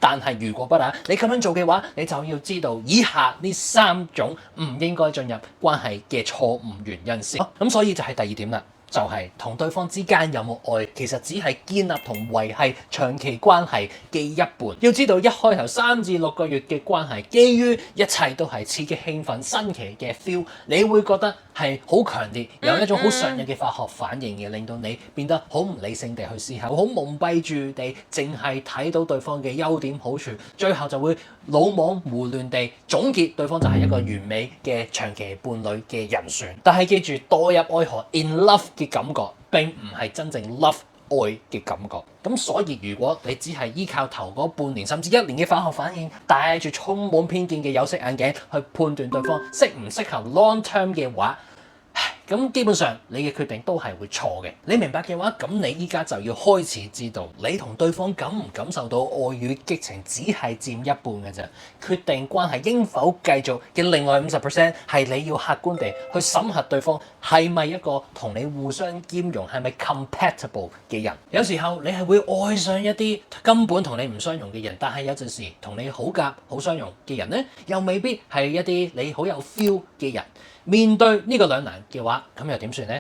但係如果不打，你咁樣做嘅話，你就要知道以下呢3種唔應該進入關係嘅錯誤原因先。咁所以就係第2點啦。就係同對方之間有冇愛，其實只係建立同維繫長期關係嘅一半。要知道一開頭3至6個月嘅關係，基於一切都係刺激興奮新奇嘅 feel， 你會覺得係好強烈，有一種好上癮嘅化學反應嘅，令到你變得好唔理性地去思考，好蒙蔽住地淨係睇到對方嘅優點好處，最後就會魯莽胡亂地總結對方就係一個完美嘅長期伴侶嘅人選。但係記住，墮入愛河 in love嘅感覺並唔係真正 love 愛嘅感覺。咁所以如果你只係依靠頭嗰半年甚至1年嘅化學反應，戴住充滿偏見嘅有色眼鏡去判斷對方適唔適合 long term 嘅話，咁基本上你嘅決定都係會錯嘅。你明白嘅話，咁你依家就要開始知道，你同對方感唔感受到愛與激情，只係佔一半嘅啫。決定關係應否繼續嘅另外 50% 係你要客觀地去審核對方係咪一個同你互相兼容，係咪 compatible 嘅人。有時候你係會愛上一啲根本同你唔相容嘅人，但係有陣時同你好夾好相容嘅人呢，又未必係一啲你好有 feel 嘅人。面對呢個兩難嘅話，咁又點算呢？